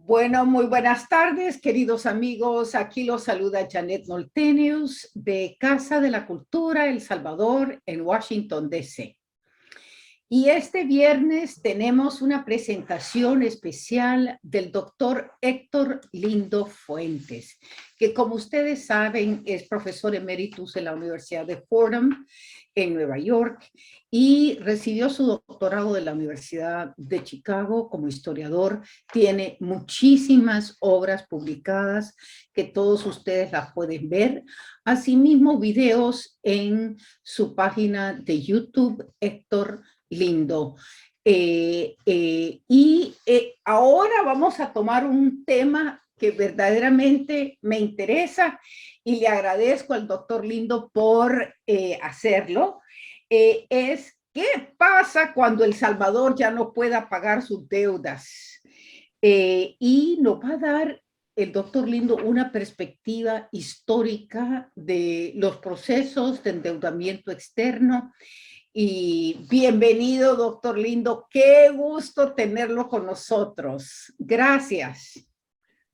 Bueno, muy buenas tardes, queridos amigos. Aquí los saluda Janet Moltenius de Casa de la Cultura El Salvador en Washington, D.C. Y este viernes tenemos una presentación especial del doctor Héctor Lindo Fuentes, que como ustedes saben es profesor emeritus en la Universidad de Fordham en Nueva York y recibió su doctorado de la Universidad de Chicago como historiador. Tiene muchísimas obras publicadas que todos ustedes las pueden ver. Asimismo, videos en su página de YouTube, Héctor Lindo. Ahora vamos a tomar un tema que verdaderamente me interesa y le agradezco al doctor Lindo por hacerlo. Es ¿qué pasa cuando El Salvador ya no pueda pagar sus deudas? Y nos va a dar el doctor Lindo una perspectiva histórica de los procesos de endeudamiento externo. Y bienvenido, doctor Lindo. Qué gusto tenerlo con nosotros. Gracias.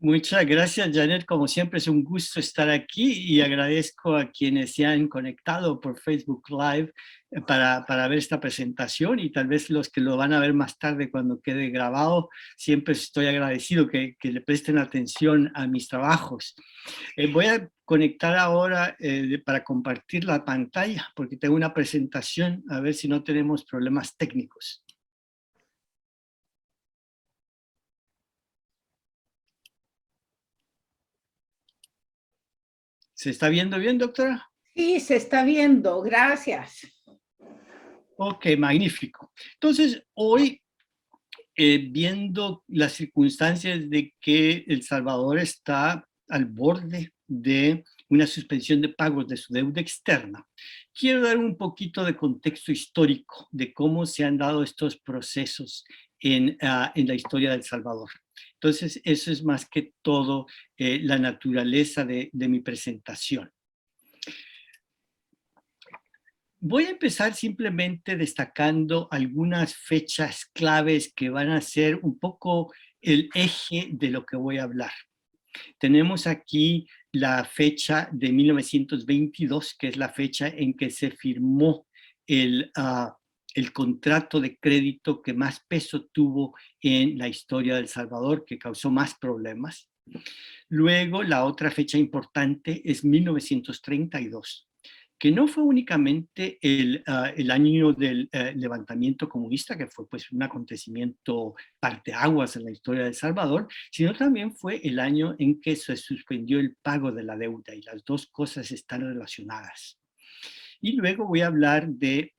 Muchas gracias, Janet. Como siempre, es un gusto estar aquí y agradezco a quienes se han conectado por Facebook Live para ver esta presentación y tal vez los que lo van a ver más tarde cuando quede grabado. Siempre estoy agradecido que le presten atención a mis trabajos. Voy a conectar ahora para compartir la pantalla porque tengo una presentación, a ver si no tenemos problemas técnicos. ¿Se está viendo bien, doctora? Sí, se está viendo. Gracias. Ok, magnífico. Entonces, hoy, viendo las circunstancias de que El Salvador está al borde de una suspensión de pagos de su deuda externa, quiero dar un poquito de contexto histórico de cómo se han dado estos procesos en la historia de El Salvador. Entonces, eso es más que todo la naturaleza de mi presentación. Voy a empezar simplemente destacando algunas fechas claves que van a ser un poco el eje de lo que voy a hablar. Tenemos aquí la fecha de 1922, que es la fecha en que se firmó el contrato de crédito que más peso tuvo en la historia de El Salvador, que causó más problemas. Luego, la otra fecha importante es 1932. Que no fue únicamente el año del levantamiento comunista, que fue pues un acontecimiento parteaguas en la historia de El Salvador, sino también fue el año en que se suspendió el pago de la deuda, y las dos cosas están relacionadas. Y luego voy a hablar de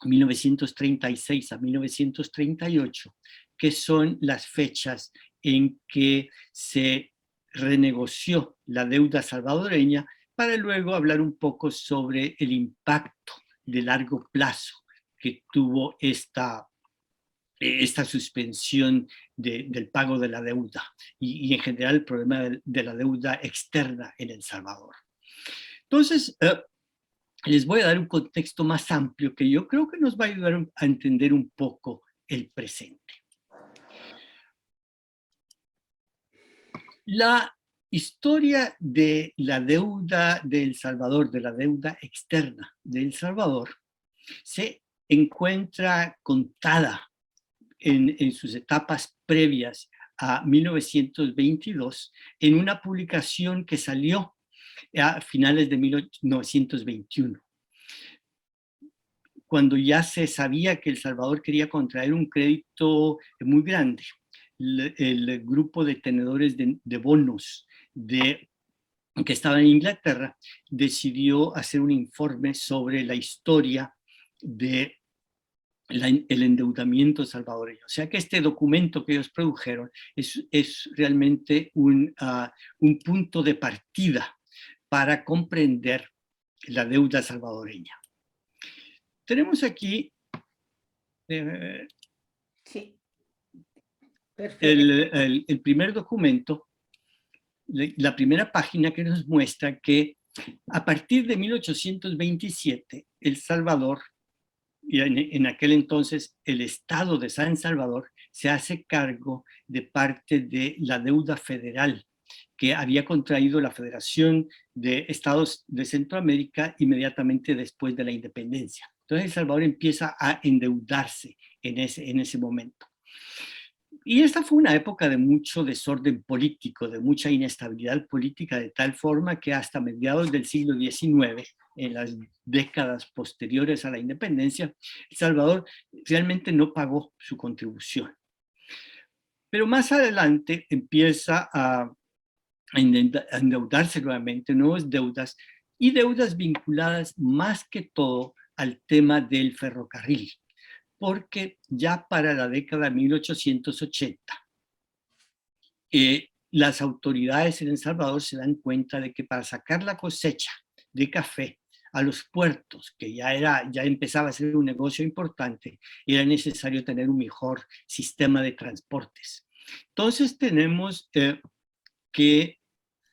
1936 a 1938, que son las fechas en que se renegoció la deuda salvadoreña, para luego hablar un poco sobre el impacto de largo plazo que tuvo esta suspensión del pago de la deuda y en general el problema de la deuda externa en El Salvador. Entonces, les voy a dar un contexto más amplio que yo creo que nos va a ayudar a entender un poco el presente. La historia de la deuda de El Salvador, de la deuda externa de El Salvador, se encuentra contada en sus etapas previas a 1922 en una publicación que salió a finales de 1921. Cuando ya se sabía que El Salvador quería contraer un crédito muy grande. El grupo de tenedores de bonos que estaba en Inglaterra decidió hacer un informe sobre la historia del endeudamiento salvadoreño. O sea que este documento que ellos produjeron es realmente un punto de partida para comprender la deuda salvadoreña. Tenemos aquí Sí. el primer documento, la primera página, que nos muestra que a partir de 1827, El Salvador, y en aquel entonces el estado de San Salvador, se hace cargo de parte de la deuda federal que había contraído la Federación de Estados de Centroamérica inmediatamente después de la independencia. Entonces El Salvador empieza a endeudarse en ese momento. Y esta fue una época de mucho desorden político, de mucha inestabilidad política, de tal forma que hasta mediados del siglo XIX, en las décadas posteriores a la independencia, El Salvador realmente no pagó su contribución. Pero más adelante empieza a endeudarse nuevamente, nuevas deudas y deudas vinculadas más que todo al tema del ferrocarril, porque ya para la década de 1880 las autoridades en El Salvador se dan cuenta de que para sacar la cosecha de café a los puertos, que ya empezaba a ser un negocio importante, era necesario tener un mejor sistema de transportes. Entonces tenemos que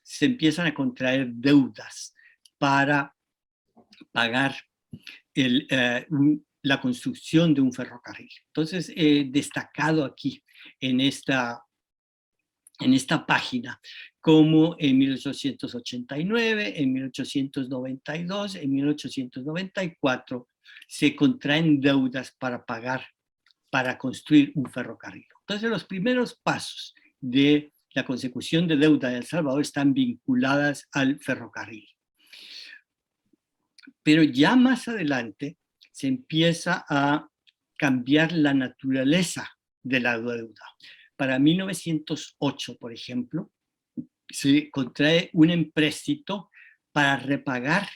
se empiezan a contraer deudas para pagar la construcción de un ferrocarril. Entonces, destacado aquí en esta página, como en 1889, en 1892, en 1894, se contraen deudas para pagar, para construir un ferrocarril. Entonces, los primeros pasos de la consecución de deuda de El Salvador están vinculadas al ferrocarril. Pero ya más adelante se empieza a cambiar la naturaleza de la deuda. Para 1908, por ejemplo, se contrae un empréstito para repagar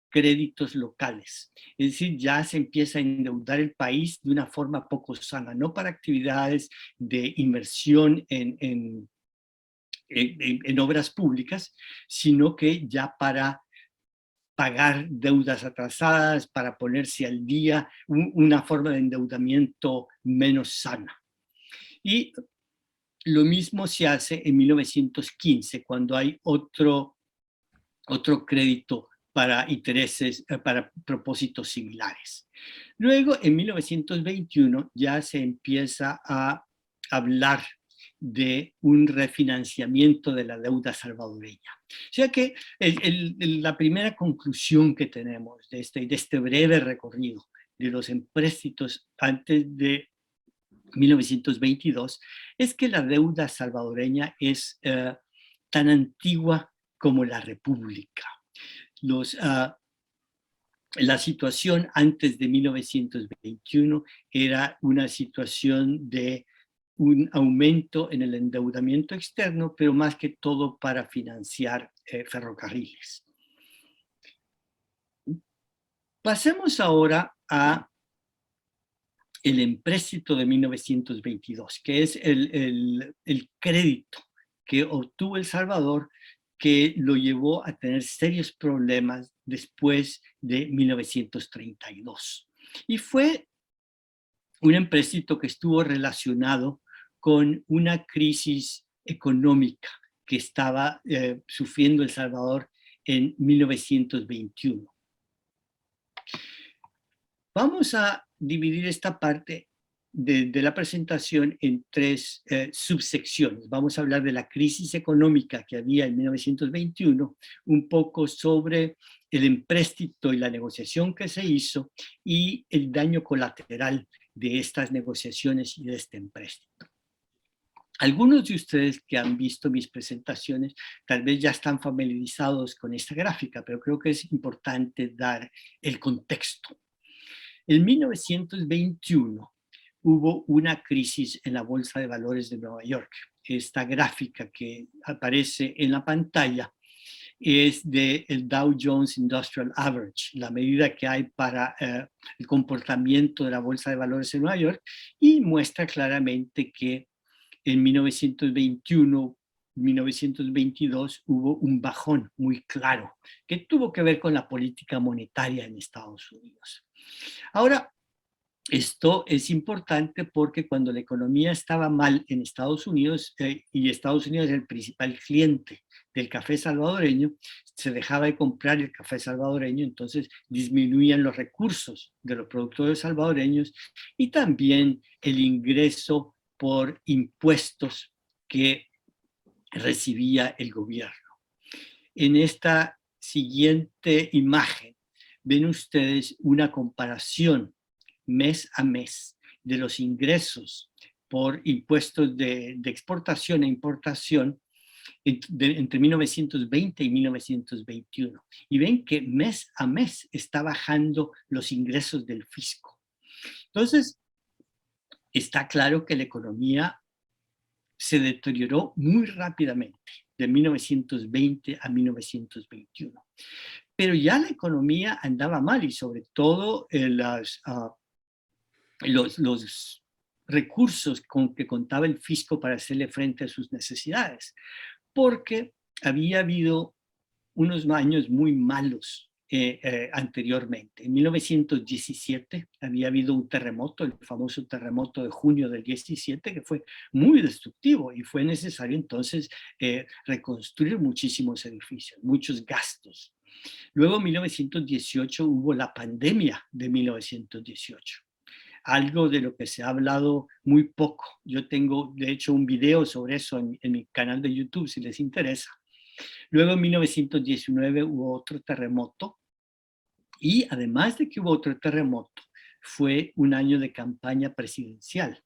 créditos locales. Es decir, ya se empieza a endeudar el país de una forma poco sana, no para actividades de inversión en obras públicas, sino que ya para pagar deudas atrasadas, para ponerse al día, una forma de endeudamiento menos sana. Y lo mismo se hace en 1915, cuando hay otro crédito para intereses, para propósitos similares. Luego, en 1921, ya se empieza a hablar de un refinanciamiento de la deuda salvadoreña. O sea que la primera conclusión que tenemos de este breve recorrido de los empréstitos antes de 1922 es que la deuda salvadoreña es tan antigua como la República. La situación antes de 1921 era una situación de un aumento en el endeudamiento externo, pero más que todo para financiar ferrocarriles. Pasemos ahora a el empréstito de 1922, que es el crédito que obtuvo El Salvador, que lo llevó a tener serios problemas después de 1932. Y fue un empréstito que estuvo relacionado con una crisis económica que estaba sufriendo El Salvador en 1921. Vamos a dividir esta parte de la presentación en tres subsecciones. Vamos a hablar de la crisis económica que había en 1921, un poco sobre el empréstito y la negociación que se hizo y el daño colateral de estas negociaciones y de este empréstito. Algunos de ustedes que han visto mis presentaciones tal vez ya están familiarizados con esta gráfica, pero creo que es importante dar el contexto. En 1921 hubo una crisis en la Bolsa de Valores de Nueva York. Esta gráfica que aparece en la pantalla es del Dow Jones Industrial Average, la medida que hay para el comportamiento de la Bolsa de Valores de Nueva York, y muestra claramente que en 1921, 1922 hubo un bajón muy claro que tuvo que ver con la política monetaria en Estados Unidos. Ahora, esto es importante porque cuando la economía estaba mal en Estados Unidos, y Estados Unidos es el principal cliente del café salvadoreño, se dejaba de comprar el café salvadoreño, entonces disminuían los recursos de los productores salvadoreños y también el ingreso por impuestos que recibía el gobierno. En esta siguiente imagen ven ustedes una comparación mes a mes de los ingresos por impuestos de exportación e importación entre 1920 y 1921. Y ven que mes a mes está bajando los ingresos del fisco. Entonces, está claro que la economía se deterioró muy rápidamente de 1920 a 1921. Pero ya la economía andaba mal y sobre todo los recursos con que contaba el fisco para hacerle frente a sus necesidades, porque había habido unos años muy malos anteriormente. En 1917 había habido un terremoto, el famoso terremoto de junio del 17, que fue muy destructivo y fue necesario entonces reconstruir muchísimos edificios, muchos gastos. Luego en 1918 hubo la pandemia de 1918. Algo de lo que se ha hablado muy poco. Yo tengo, de hecho, un video sobre eso en mi canal de YouTube, si les interesa. Luego en 1919 hubo otro terremoto y además de que hubo otro terremoto, fue un año de campaña presidencial.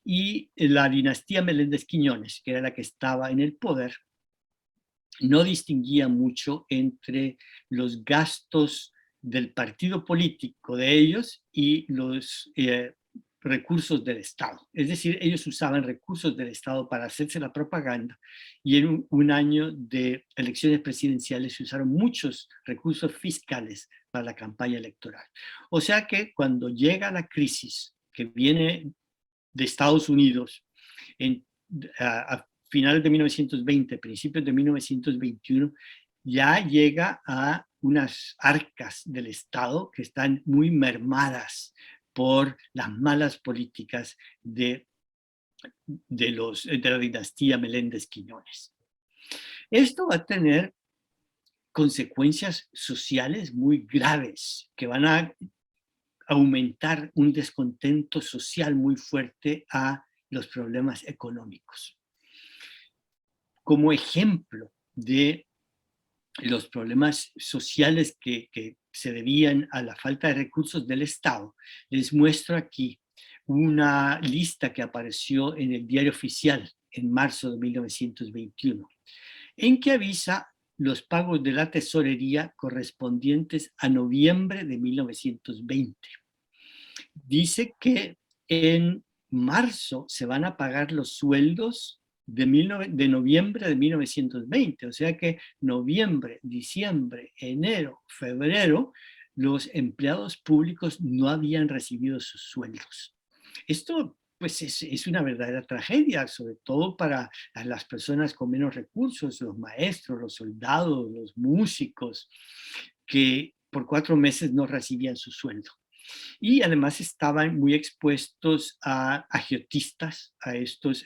Y la dinastía Meléndez Quiñones, que era la que estaba en el poder, no distinguía mucho entre los gastos del partido político de ellos y los recursos del Estado. Es decir, ellos usaban recursos del Estado para hacerse la propaganda y en un año de elecciones presidenciales se usaron muchos recursos fiscales para la campaña electoral. O sea que cuando llega la crisis que viene de Estados Unidos a finales de 1920, principios de 1921, ya llega a unas arcas del Estado que están muy mermadas por las malas políticas de la dinastía Meléndez Quiñones. Esto va a tener consecuencias sociales muy graves que van a aumentar un descontento social muy fuerte a los problemas económicos. Como ejemplo de los problemas sociales que se debían a la falta de recursos del Estado, les muestro aquí una lista que apareció en el Diario Oficial en marzo de 1921, en que avisa los pagos de la tesorería correspondientes a noviembre de 1920. Dice que en marzo se van a pagar los sueldos de noviembre de 1920, o sea que noviembre, diciembre, enero, febrero, los empleados públicos no habían recibido sus sueldos. Esto pues es una verdadera tragedia, sobre todo para las personas con menos recursos, los maestros, los soldados, los músicos, que por 4 meses no recibían su sueldo. Y además estaban muy expuestos a agiotistas, a estos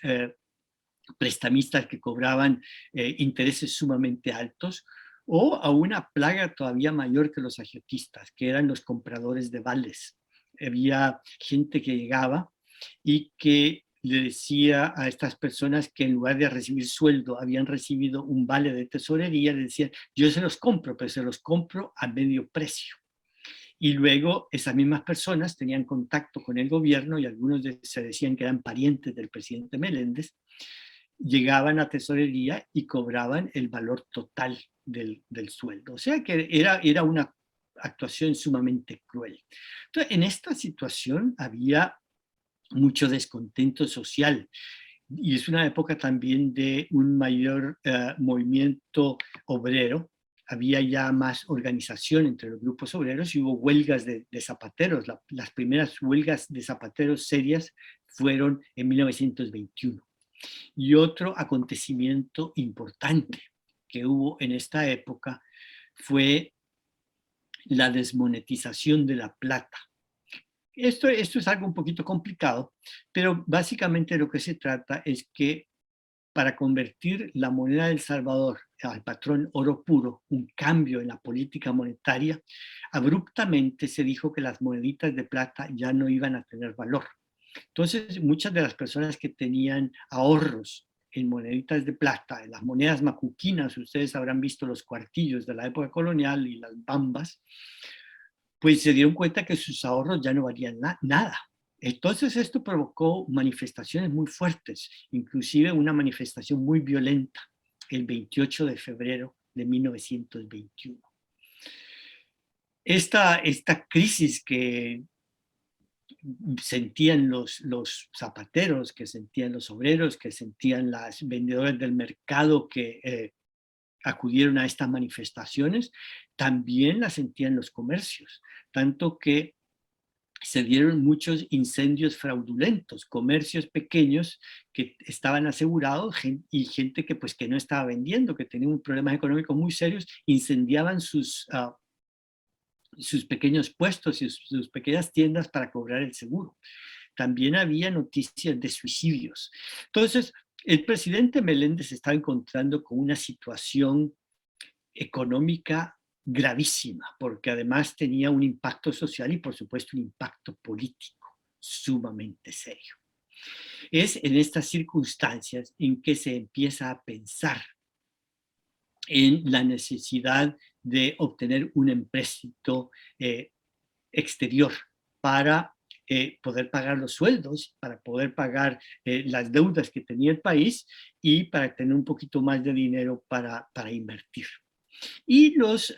prestamistas que cobraban intereses sumamente altos, o a una plaga todavía mayor que los agiotistas, que eran los compradores de vales. Había gente que llegaba y que le decía a estas personas que en lugar de recibir sueldo habían recibido un vale de tesorería, le decían, yo se los compro, pero se los compro a medio precio. Y luego esas mismas personas tenían contacto con el gobierno y algunos se decían que eran parientes del presidente Meléndez, llegaban a tesorería y cobraban el valor total del sueldo. O sea que era una actuación sumamente cruel. Entonces, en esta situación había mucho descontento social y es una época también de un mayor movimiento obrero. Había ya más organización entre los grupos obreros y hubo huelgas de zapateros. Las primeras huelgas de zapateros serias fueron en 1921. Y otro acontecimiento importante que hubo en esta época fue la desmonetización de la plata. Esto es algo un poquito complicado, pero básicamente lo que se trata es que para convertir la moneda de El Salvador al patrón oro puro, un cambio en la política monetaria, abruptamente se dijo que las moneditas de plata ya no iban a tener valor. Entonces, muchas de las personas que tenían ahorros en moneditas de plata, en las monedas macuquinas, ustedes habrán visto los cuartillos de la época colonial y las bambas, pues se dieron cuenta que sus ahorros ya no valían nada. Entonces esto provocó manifestaciones muy fuertes, inclusive una manifestación muy violenta el 28 de febrero de 1921. Esta crisis que sentían los zapateros, que sentían los obreros, que sentían las vendedores del mercado que acudieron a estas manifestaciones, también la sentían los comercios, tanto que se dieron muchos incendios fraudulentos, comercios pequeños que estaban asegurados y gente que, pues, que no estaba vendiendo, que tenía un problemas económicos muy serios, incendiaban sus pequeños puestos y sus pequeñas tiendas para cobrar el seguro. También había noticias de suicidios. Entonces, el presidente Meléndez se estaba encontrando con una situación económica gravísima, porque además tenía un impacto social y por supuesto un impacto político sumamente serio. Es en estas circunstancias en que se empieza a pensar en la necesidad de obtener un empréstito exterior para poder pagar los sueldos, para poder pagar las deudas que tenía el país y para tener un poquito más de dinero para invertir. Y los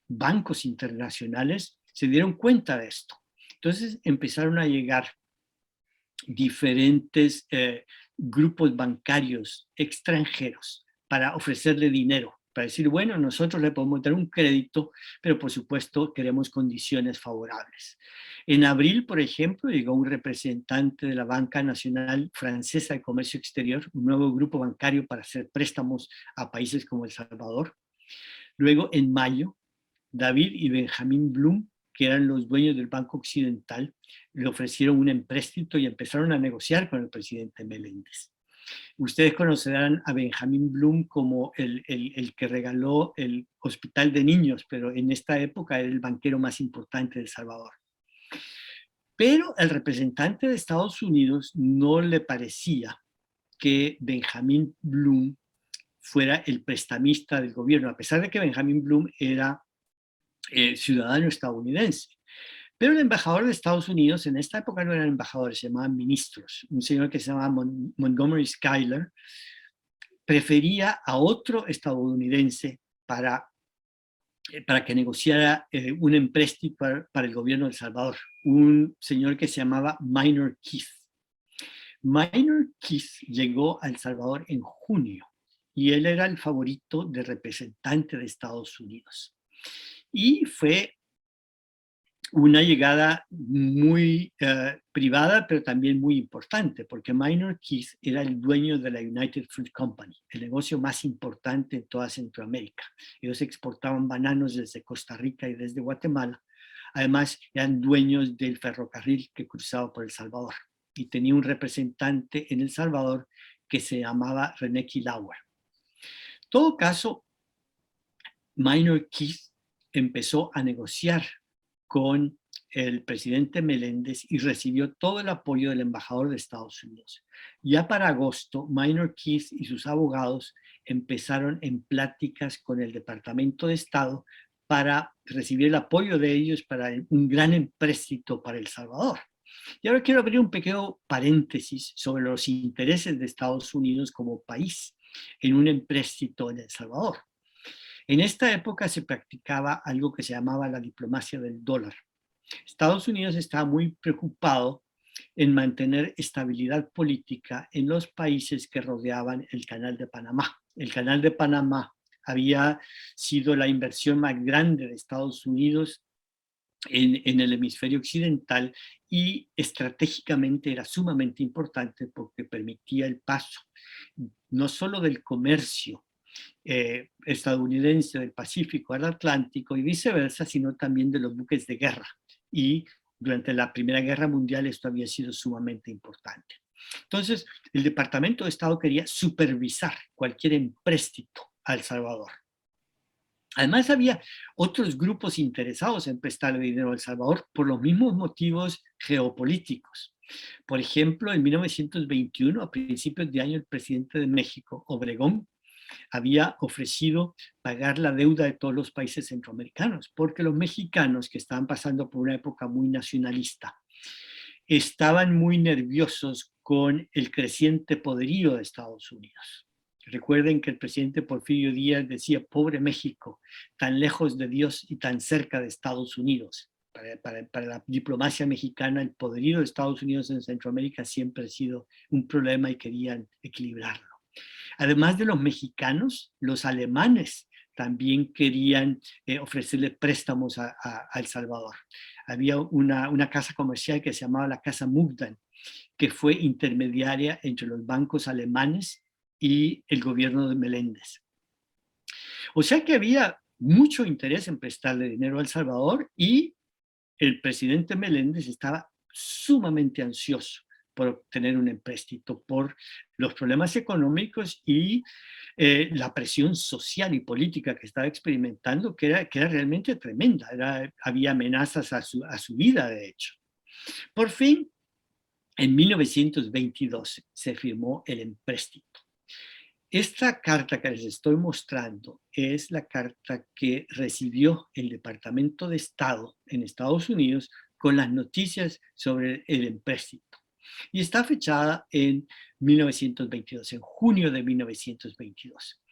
bancos internacionales se dieron cuenta de esto. Entonces empezaron a llegar diferentes grupos bancarios extranjeros para ofrecerle dinero, para decir, bueno, nosotros le podemos dar un crédito, pero por supuesto queremos condiciones favorables. En abril, por ejemplo, llegó un representante de la Banca Nacional Francesa de Comercio Exterior, un nuevo grupo bancario para hacer préstamos a países como El Salvador. Luego, en mayo, David y Benjamín Bloom, que eran los dueños del Banco Occidental, le ofrecieron un empréstito y empezaron a negociar con el presidente Meléndez. Ustedes conocerán a Benjamín Bloom como el que regaló el hospital de niños, pero en esta época era el banquero más importante de El Salvador. Pero el representante de Estados Unidos no le parecía que Benjamín Bloom fuera el prestamista del gobierno, a pesar de que Benjamín Bloom era ciudadano estadounidense. Pero el embajador de Estados Unidos, en esta época no eran embajadores, se llamaban ministros, un señor que se llamaba Montgomery Schuyler, prefería a otro estadounidense para que negociara un empréstito para el gobierno de El Salvador, un señor que se llamaba Minor Keith. Minor Keith llegó a El Salvador en junio y él era el favorito de representante de Estados Unidos. Y fue una llegada muy privada, pero también muy importante, porque Minor Keith era el dueño de la United Fruit Company, el negocio más importante en toda Centroamérica. Ellos exportaban bananos desde Costa Rica y desde Guatemala. Además, eran dueños del ferrocarril que cruzaba por El Salvador. Y tenía un representante en El Salvador que se llamaba René Kilauer. En todo caso, Minor Keith empezó a negociar con el presidente Meléndez y recibió todo el apoyo del embajador de Estados Unidos. Ya para agosto, Minor Keith y sus abogados empezaron en pláticas con el Departamento de Estado para recibir el apoyo de ellos para un gran empréstito para El Salvador. Y ahora quiero abrir un pequeño paréntesis sobre los intereses de Estados Unidos como país en un empréstito en El Salvador. En esta época se practicaba algo que se llamaba la diplomacia del dólar. Estados Unidos estaba muy preocupado en mantener estabilidad política en los países que rodeaban el Canal de Panamá. El Canal de Panamá había sido la inversión más grande de Estados Unidos en el hemisferio occidental y estratégicamente era sumamente importante porque permitía el paso no solo del comercio estadounidense del Pacífico al Atlántico y viceversa, sino también de los buques de guerra. Y durante la Primera Guerra Mundial esto había sido sumamente importante. Entonces, el Departamento de Estado quería supervisar cualquier empréstito a El Salvador. Además, había otros grupos interesados en prestarle dinero a El Salvador por los mismos motivos geopolíticos. Por ejemplo, en 1921, a principios de año, el presidente de México, Obregón, había ofrecido pagar la deuda de todos los países centroamericanos, porque los mexicanos, que estaban pasando por una época muy nacionalista, estaban muy nerviosos con el creciente poderío de Estados Unidos. Recuerden que el presidente Porfirio Díaz decía: pobre México, tan lejos de Dios y tan cerca de Estados Unidos. Para la diplomacia mexicana, el poderío de Estados Unidos en Centroamérica siempre ha sido un problema y querían equilibrarlo. Además de los mexicanos, los alemanes también querían ofrecerle préstamos a El Salvador. Había una casa comercial que se llamaba la Casa Mukden, que fue intermediaria entre los bancos alemanes y el gobierno de Meléndez. O sea que había mucho interés en prestarle dinero a El Salvador, y el presidente Meléndez estaba sumamente ansioso por obtener un empréstito por los problemas económicos y la presión social y política que estaba experimentando, que era realmente tremenda. Había amenazas a su vida, de hecho. Por fin, en 1922 se firmó el empréstito. Esta carta que les estoy mostrando es la carta que recibió el Departamento de Estado en Estados Unidos con las noticias sobre el empréstito. Y está fechada en 1922, en junio de 1922.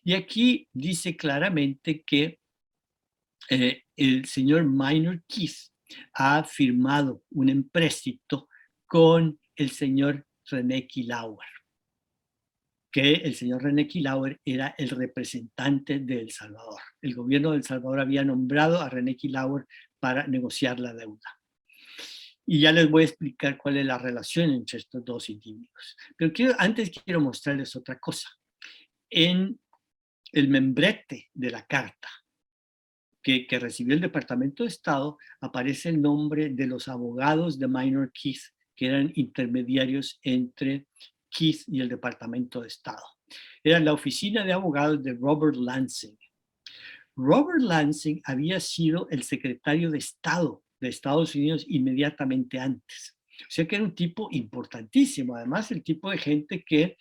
Y aquí dice claramente que el señor Minor Keith ha firmado un empréstito con el señor René Kilauer, que el señor René Kilauer era el representante de El Salvador. El gobierno de El Salvador había nombrado a René Kilauer para negociar la deuda. Y ya les voy a explicar cuál es la relación entre estos dos individuos. Pero antes quiero mostrarles otra cosa. En el membrete de la carta que recibió el Departamento de Estado aparece el nombre de los abogados de Minor Keith, que eran intermediarios entre Keith y el Departamento de Estado. Era la oficina de abogados de Robert Lansing. Robert Lansing había sido el secretario de Estado de Estados Unidos inmediatamente antes. O sea que era un tipo importantísimo. Además, el tipo de gente que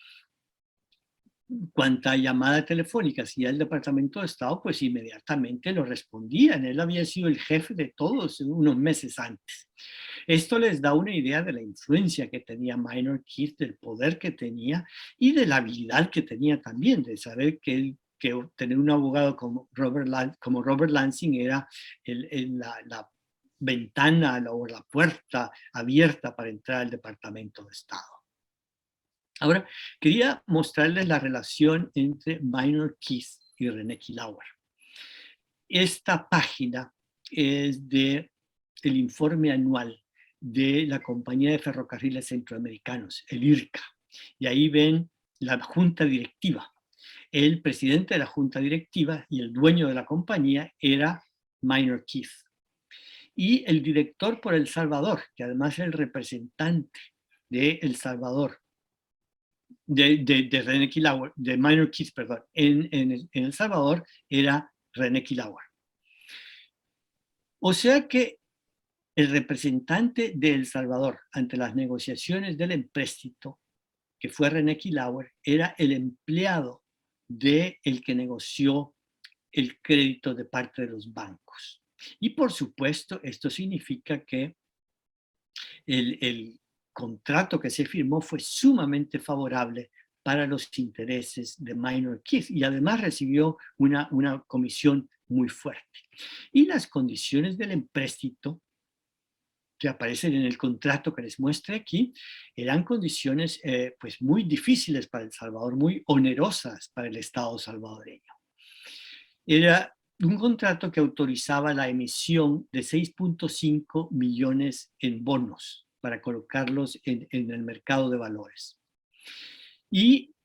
cuanta llamada telefónica hacía el Departamento de Estado, pues inmediatamente lo respondían. Él había sido el jefe de todos unos meses antes. Esto les da una idea de la influencia que tenía Minor Keith, del poder que tenía y de la habilidad que tenía también, de saber que tener un abogado como Robert Lansing era la ventana o la puerta abierta para entrar al Departamento de Estado. Ahora, quería mostrarles la relación entre Minor Keith y René Kilauer. Esta página es del informe anual de la Compañía de Ferrocarriles Centroamericanos, el IRCA, y ahí ven la junta directiva. El presidente de la junta directiva y el dueño de la compañía era Minor Keith. Y el director por El Salvador, que además es el representante de El Salvador, de René Kilauer, de Minor Keith, perdón, en El Salvador, era René Kilauer. O sea que el representante de El Salvador ante las negociaciones del empréstito, que fue René Kilauer, era el empleado del que negoció el crédito de parte de los bancos. Y por supuesto, esto significa que el contrato que se firmó fue sumamente favorable para los intereses de Minor Keith, y además recibió una comisión muy fuerte. Y las condiciones del empréstito que aparecen en el contrato que les muestre aquí, eran condiciones pues muy difíciles para El Salvador, muy onerosas para el Estado salvadoreño. Era un contrato que autorizaba la emisión de 6.5 millones en bonos para colocarlos en el mercado de valores. Y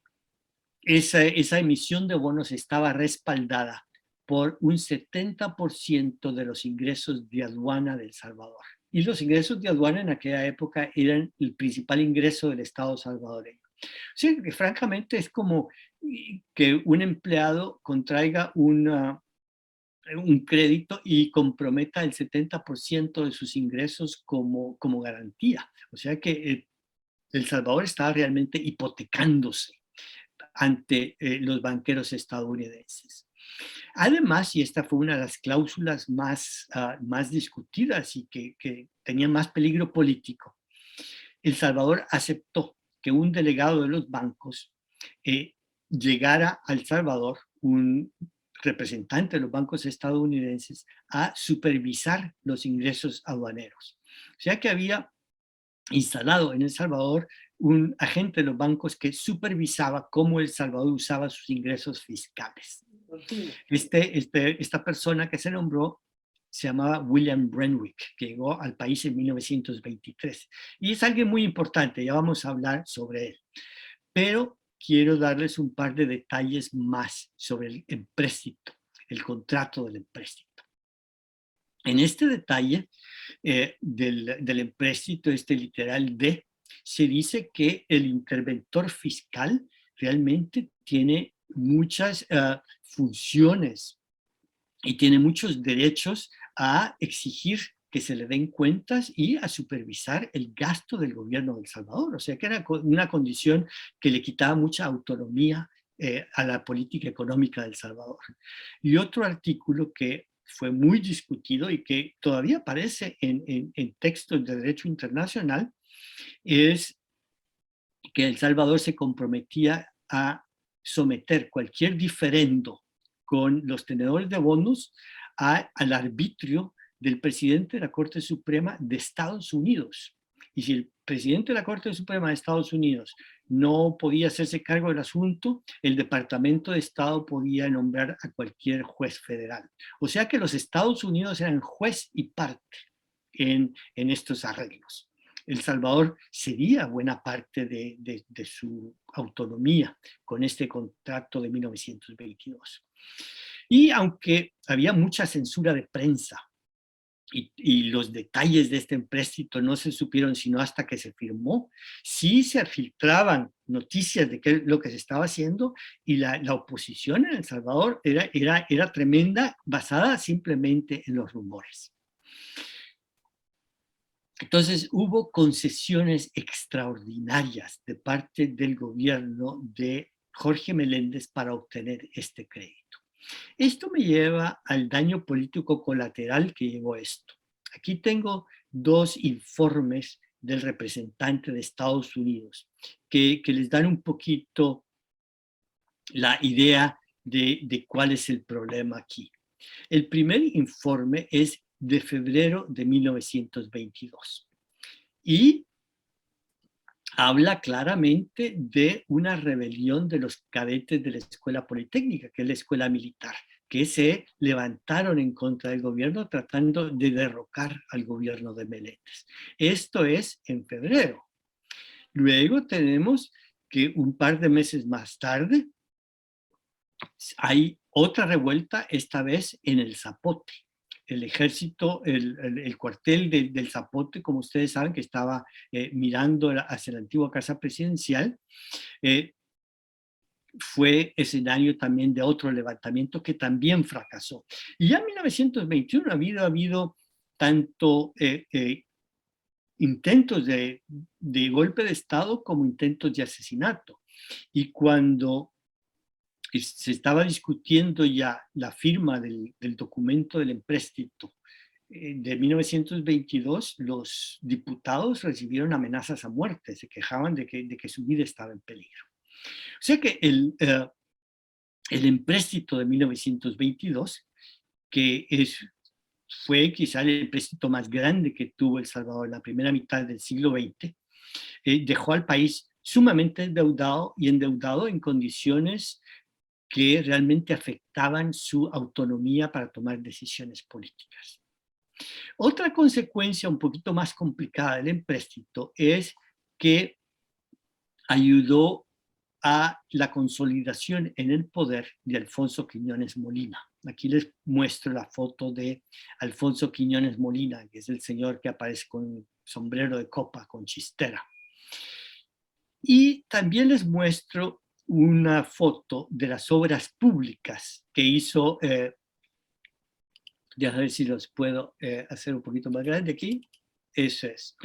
esa emisión de bonos estaba respaldada por un 70% de los ingresos de aduana de El Salvador. Y los ingresos de aduana en aquella época eran el principal ingreso del Estado salvadoreño. O sea, que francamente es como que un empleado contraiga un un crédito y comprometa el 70% de sus ingresos como garantía. O sea que El Salvador estaba realmente hipotecándose ante los banqueros estadounidenses. Además, y esta fue una de las cláusulas más discutidas y que tenía más peligro político, El Salvador aceptó que un delegado de los bancos llegara a El Salvador, un representante de los bancos estadounidenses, a supervisar los ingresos aduaneros. O sea que había instalado en El Salvador un agente de los bancos que supervisaba cómo El Salvador usaba sus ingresos fiscales. Esta persona que se nombró se llamaba William Renwick, que llegó al país en 1923. Y es alguien muy importante, ya vamos a hablar sobre él. Pero quiero darles un par de detalles más sobre el empréstito, el contrato del empréstito. En este detalle del empréstito, este literal D, se dice que el interventor fiscal realmente tiene muchas funciones y tiene muchos derechos a exigir que se le den cuentas y a supervisar el gasto del gobierno de El Salvador. O sea que era una condición que le quitaba mucha autonomía a la política económica de El Salvador. Y otro artículo que fue muy discutido y que todavía aparece en textos de derecho internacional es que El Salvador se comprometía a someter cualquier diferendo con los tenedores de bonos al arbitrio del presidente de la Corte Suprema de Estados Unidos. Y si el presidente de la Corte Suprema de Estados Unidos no podía hacerse cargo del asunto, el Departamento de Estado podía nombrar a cualquier juez federal. O sea que los Estados Unidos eran juez y parte en estos arreglos. El Salvador cedía buena parte de su autonomía con este contrato de 1922. Y aunque había mucha censura de prensa y los detalles de este empréstito no se supieron sino hasta que se firmó, sí se filtraban noticias de qué es lo que se estaba haciendo y la oposición en El Salvador era tremenda, basada simplemente en los rumores. Entonces hubo concesiones extraordinarias de parte del gobierno de Jorge Meléndez para obtener este crédito. Esto me lleva al daño político colateral que llevó esto. Aquí tengo dos informes del representante de Estados Unidos que les dan un poquito la idea de cuál es el problema aquí. El primer informe es de febrero de 1922 y habla claramente de una rebelión de los cadetes de la Escuela Politécnica, que es la escuela militar, que se levantaron en contra del gobierno tratando de derrocar al gobierno de Meléndez. Esto es en febrero. Luego tenemos que un par de meses más tarde hay otra revuelta, esta vez en el Zapote. El ejército, el cuartel del Zapote, como ustedes saben, que estaba mirando hacia la antigua casa presidencial, fue escenario también de otro levantamiento que también fracasó. Y ya en 1921 ha habido tanto intentos de golpe de Estado como intentos de asesinato. Y cuando se estaba discutiendo ya la firma del documento del empréstito de 1922, los diputados recibieron amenazas a muerte, se quejaban de que su vida estaba en peligro. O sea que el empréstito de 1922, que fue quizá el empréstito más grande que tuvo El Salvador en la primera mitad del siglo XX, dejó al país sumamente endeudado y endeudado en condiciones que realmente afectaban su autonomía para tomar decisiones políticas. Otra consecuencia un poquito más complicada del empréstito es que ayudó a la consolidación en el poder de Alfonso Quiñones Molina. Aquí les muestro la foto de Alfonso Quiñones Molina, que es el señor que aparece con sombrero de copa, con chistera. Y también les muestro una foto de las obras públicas que hizo Déjame ver si los puedo hacer un poquito más grande aquí. Eso es.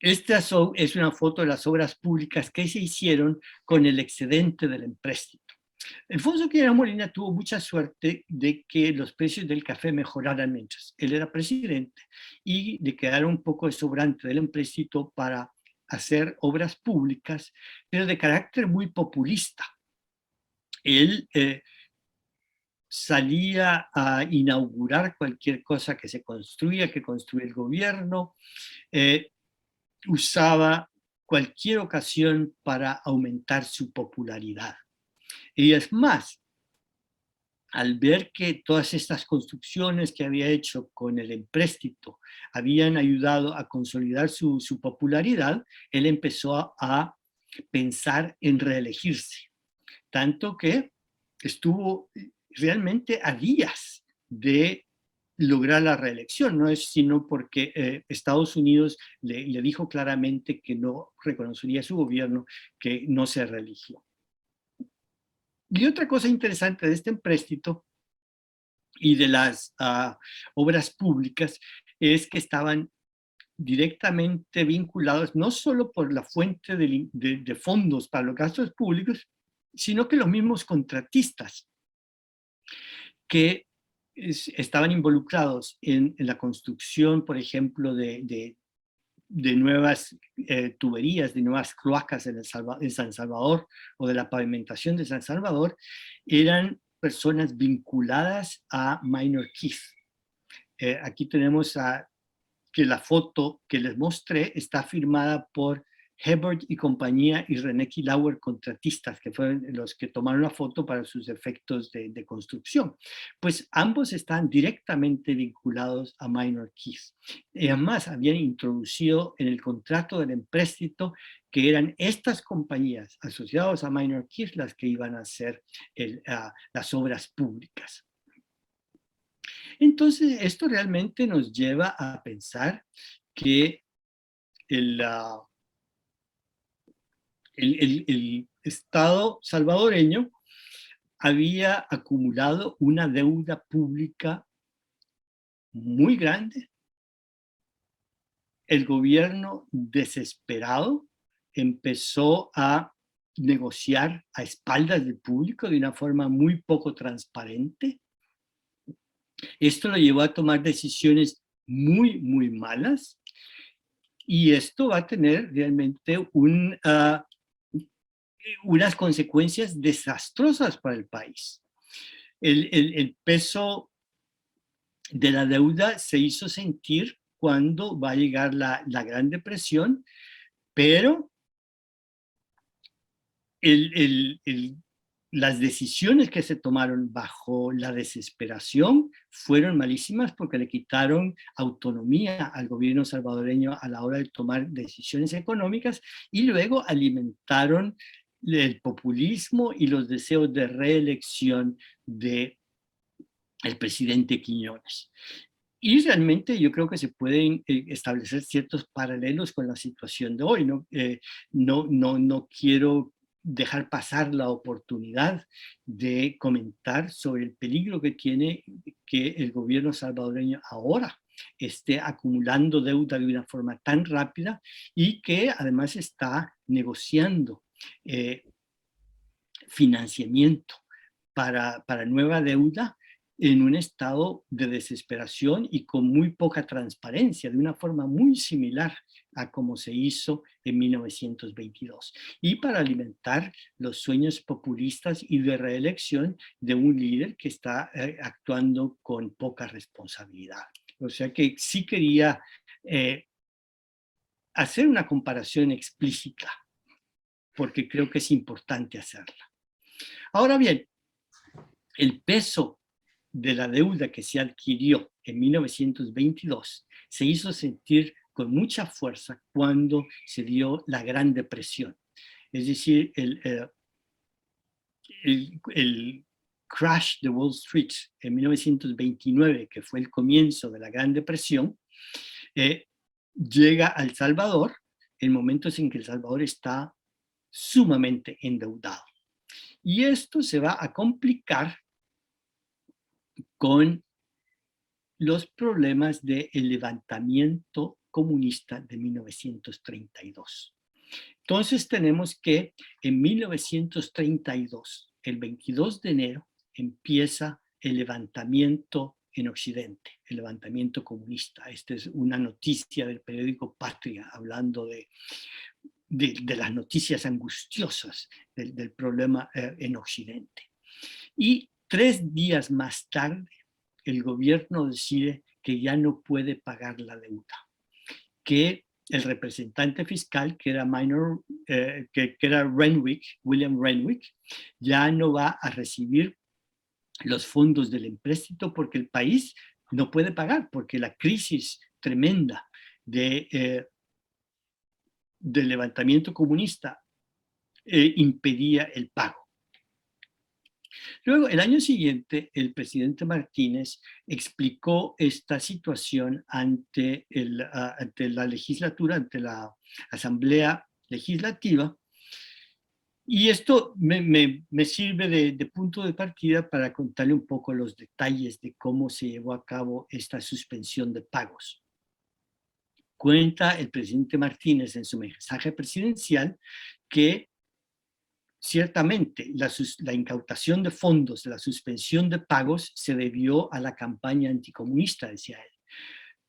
Esta es una foto de las obras públicas que se hicieron con el excedente del empréstito. Alfonso Quijano Molina tuvo mucha suerte de que los precios del café mejoraran mientras él era presidente y de quedar un poco de sobrante del empréstito para hacer obras públicas, pero de carácter muy populista. Él salía a inaugurar cualquier cosa que se construía, que construía el gobierno, usaba cualquier ocasión para aumentar su popularidad. Y es más, al ver que todas estas construcciones que había hecho con el empréstito habían ayudado a consolidar su popularidad, él empezó a pensar en reelegirse. Tanto que estuvo realmente a días de lograr la reelección. No es sino porque Estados Unidos le dijo claramente que no reconocería su gobierno, que no se reeligió. Y otra cosa interesante de este empréstito y de las obras públicas es que estaban directamente vinculados no solo por la fuente de fondos para los gastos públicos, sino que los mismos contratistas que estaban involucrados en la construcción, por ejemplo, de nuevas tuberías, de nuevas cloacas en San Salvador o de la pavimentación de San Salvador, eran personas vinculadas a Minor Keith. Aquí tenemos que la foto que les mostré está firmada por Hebert y compañía y René Kilauer, contratistas, que fueron los que tomaron la foto para sus efectos de construcción. Pues ambos están directamente vinculados a Minor Keith. Y además habían introducido en el contrato del empréstito que eran estas compañías asociadas a Minor Keith las que iban a hacer las obras públicas. Entonces, esto realmente nos lleva a pensar que el Estado salvadoreño había acumulado una deuda pública muy grande. El gobierno, desesperado, empezó a negociar a espaldas del público de una forma muy poco transparente. Esto lo llevó a tomar decisiones muy, muy malas, y esto va a tener realmente unas consecuencias desastrosas para el país. El peso de la deuda se hizo sentir cuando va a llegar la Gran Depresión, pero las decisiones que se tomaron bajo la desesperación fueron malísimas porque le quitaron autonomía al gobierno salvadoreño a la hora de tomar decisiones económicas, y luego alimentaron el populismo y los deseos de reelección del presidente Quiñones. Y realmente yo creo que se pueden establecer ciertos paralelos con la situación de hoy. No quiero dejar pasar la oportunidad de comentar sobre el peligro que tiene que el gobierno salvadoreño ahora esté acumulando deuda de una forma tan rápida y que además está negociando financiamiento para nueva deuda en un estado de desesperación y con muy poca transparencia, de una forma muy similar a como se hizo en 1922, y para alimentar los sueños populistas y de reelección de un líder que está actuando con poca responsabilidad. O sea que sí quería hacer una comparación explícita, porque creo que es importante hacerla. Ahora bien, el peso de la deuda que se adquirió en 1922 se hizo sentir con mucha fuerza cuando se dio la Gran Depresión. Es decir, el crash de Wall Street en 1929, que fue el comienzo de la Gran Depresión, llega a El Salvador en momentos en que El Salvador está sumamente endeudado. Y esto se va a complicar con los problemas del levantamiento comunista de 1932. Entonces tenemos que en 1932, el 22 de enero, empieza el levantamiento en Occidente, el levantamiento comunista. Esta es una noticia del periódico Patria, hablando de las noticias angustiosas del problema en Occidente. Y 3 días más tarde, el gobierno decide que ya no puede pagar la deuda, que el representante fiscal, que era que era Renwick, William Renwick, ya no va a recibir los fondos del empréstito porque el país no puede pagar, porque la crisis tremenda del levantamiento comunista impedía el pago. Luego, el año siguiente, el presidente Martínez explicó esta situación ante la legislatura, ante la Asamblea Legislativa, y esto me sirve de punto de partida para contarle un poco los detalles de cómo se llevó a cabo esta suspensión de pagos. Cuenta el presidente Martínez en su mensaje presidencial que ciertamente la incautación de fondos de la suspensión de pagos se debió a la campaña anticomunista, decía él,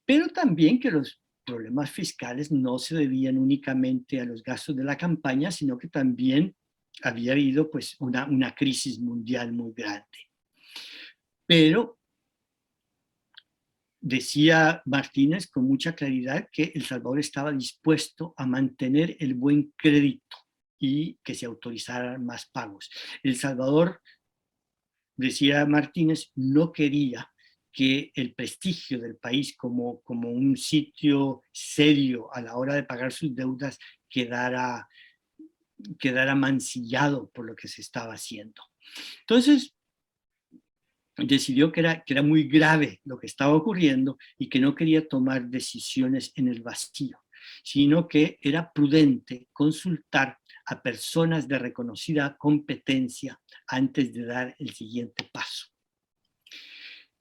pero también que los problemas fiscales no se debían únicamente a los gastos de la campaña, sino que también había habido pues una crisis mundial muy grande. Pero decía Martínez con mucha claridad que El Salvador estaba dispuesto a mantener el buen crédito y que se autorizaran más pagos. El Salvador, decía Martínez, no quería que el prestigio del país como un sitio serio a la hora de pagar sus deudas quedara mancillado por lo que se estaba haciendo. Entonces, decidió que era muy grave lo que estaba ocurriendo y que no quería tomar decisiones en el vacío, sino que era prudente consultar a personas de reconocida competencia antes de dar el siguiente paso.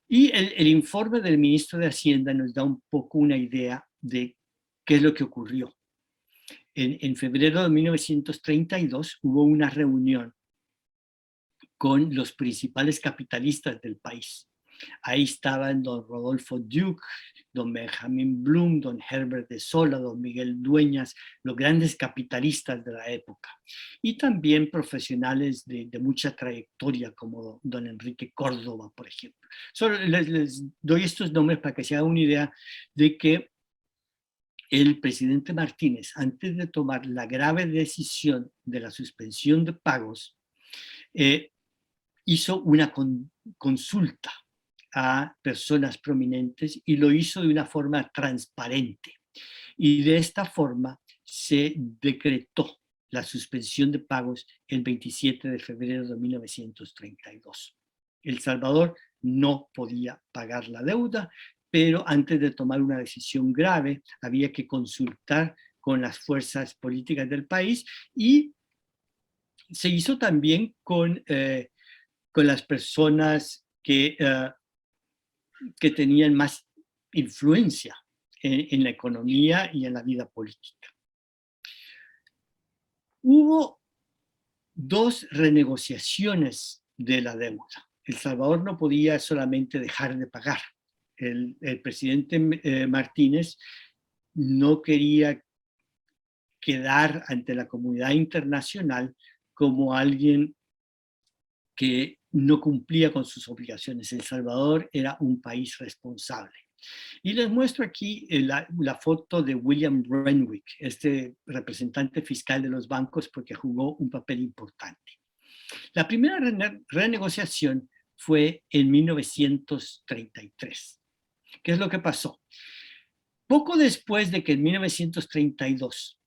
Y el informe del ministro de Hacienda nos da un poco una idea de qué es lo que ocurrió. En febrero de 1932 hubo una reunión con los principales capitalistas del país. Ahí estaban don Rodolfo Duke, don Benjamín Bloom, don Herbert de Sola, don Miguel Dueñas, los grandes capitalistas de la época. Y también profesionales de mucha trayectoria, como don Enrique Córdoba, por ejemplo. Solo les doy estos nombres para que se hagan una idea de que el presidente Martínez, antes de tomar la grave decisión de la suspensión de pagos, hizo una consulta a personas prominentes y lo hizo de una forma transparente. Y de esta forma se decretó la suspensión de pagos el 27 de febrero de 1932. El Salvador no podía pagar la deuda, pero antes de tomar una decisión grave había que consultar con las fuerzas políticas del país y se hizo también con las personas que tenían más influencia en la economía y en la vida política. Hubo 2 renegociaciones de la deuda. El Salvador no podía solamente dejar de pagar. El presidente Martínez no quería quedar ante la comunidad internacional como alguien que no cumplía con sus obligaciones. El Salvador era un país responsable. Y les muestro aquí la foto de William Renwick, este representante fiscal de los bancos, porque jugó un papel importante. La primera renegociación fue en 1933. ¿Qué es lo que pasó? Poco después de que en 1932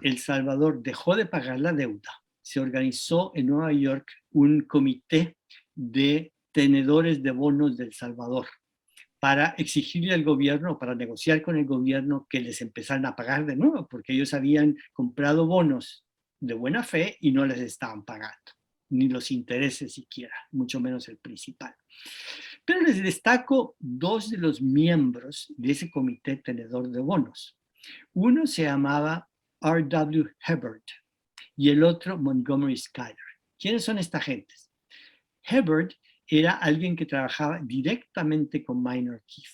El Salvador dejó de pagar la deuda, se organizó en Nueva York un comité de tenedores de bonos del Salvador para exigirle al gobierno, para negociar con el gobierno que les empezaran a pagar de nuevo, porque ellos habían comprado bonos de buena fe y no les estaban pagando, ni los intereses siquiera, mucho menos el principal. Pero les destaco dos de los miembros de ese comité tenedor de bonos. Uno se llamaba R.W. Hubbard y el otro Montgomery Schuyler. ¿Quiénes son estas gentes? Hubbard era alguien que trabajaba directamente con Minor Keith.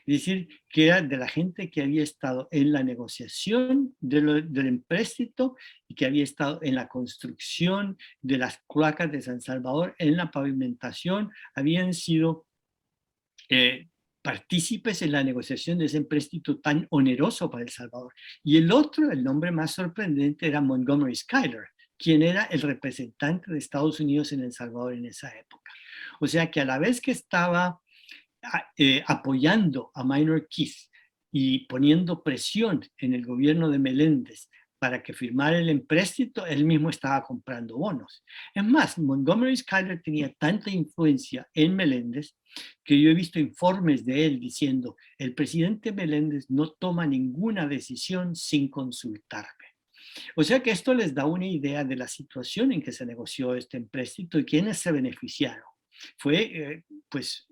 Es decir, que era de la gente que había estado en la negociación del empréstito y que había estado en la construcción de las cloacas de San Salvador, en la pavimentación, habían sido partícipes en la negociación de ese empréstito tan oneroso para El Salvador. Y el otro, el nombre más sorprendente, era Montgomery Schuyler, quien era el representante de Estados Unidos en El Salvador en esa época. O sea que a la vez que estaba apoyando a Minor Keith y poniendo presión en el gobierno de Meléndez para que firmara el empréstito, él mismo estaba comprando bonos. Es más, Montgomery Schuyler tenía tanta influencia en Meléndez que yo he visto informes de él diciendo: el presidente Meléndez no toma ninguna decisión sin consultarme. O sea que esto les da una idea de la situación en que se negoció este empréstito y quiénes se beneficiaron. Fue, pues,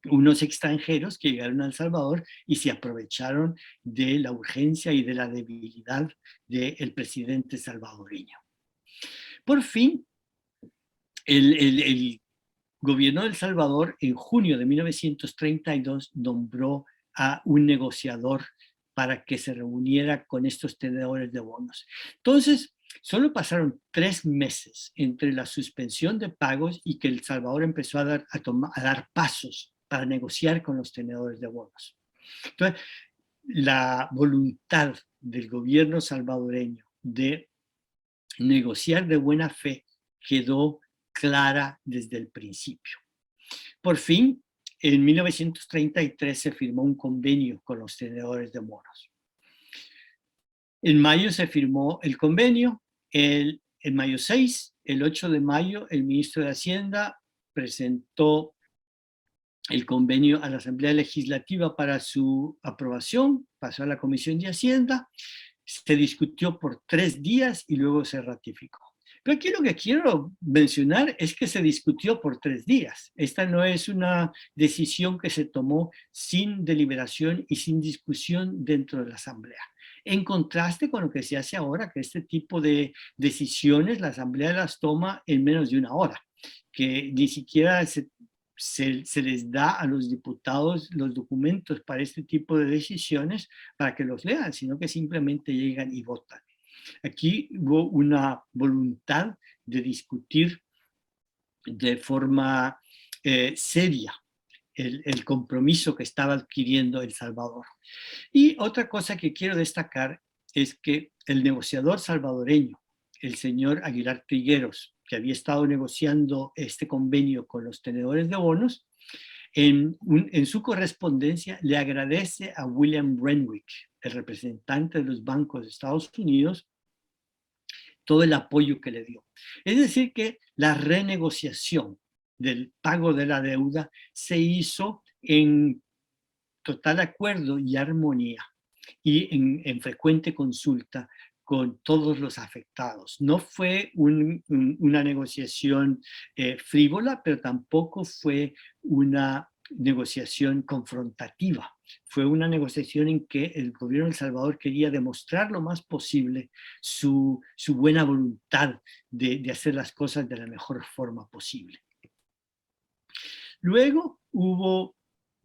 unos extranjeros que llegaron a El Salvador y se aprovecharon de la urgencia y de la debilidad del presidente salvadoreño. Por fin, el gobierno de El Salvador en junio de 1932 nombró a un negociador para que se reuniera con estos tenedores de bonos. Entonces, solo pasaron 3 meses entre la suspensión de pagos y que El Salvador empezó a dar pasos para negociar con los tenedores de bonos. Entonces, la voluntad del gobierno salvadoreño de negociar de buena fe quedó clara desde el principio. Por fin, en 1933 se firmó un convenio con los tenedores de bonos. En mayo se firmó el convenio, en mayo 6, el 8 de mayo, el ministro de Hacienda presentó el convenio a la Asamblea Legislativa para su aprobación, pasó a la Comisión de Hacienda, se discutió por 3 días y luego se ratificó. Pero aquí lo que quiero mencionar es que se discutió por 3 días. Esta no es una decisión que se tomó sin deliberación y sin discusión dentro de la Asamblea. En contraste con lo que se hace ahora, que este tipo de decisiones la Asamblea las toma en menos de 1 hora, que ni siquiera se les da a los diputados los documentos para este tipo de decisiones para que los lean, sino que simplemente llegan y votan. Aquí hubo una voluntad de discutir de forma seria el compromiso que estaba adquiriendo El Salvador. Y otra cosa que quiero destacar es que el negociador salvadoreño, el señor Aguilar Trigueros, que había estado negociando este convenio con los tenedores de bonos, en su correspondencia le agradece a William Renwick, el representante de los bancos de Estados Unidos, todo el apoyo que le dio. Es decir, que la renegociación del pago de la deuda se hizo en total acuerdo y armonía y en frecuente consulta con todos los afectados. No fue una negociación frívola, pero tampoco fue una negociación confrontativa. Fue una negociación en que el gobierno de El Salvador quería demostrar lo más posible su buena voluntad de hacer las cosas de la mejor forma posible. Luego hubo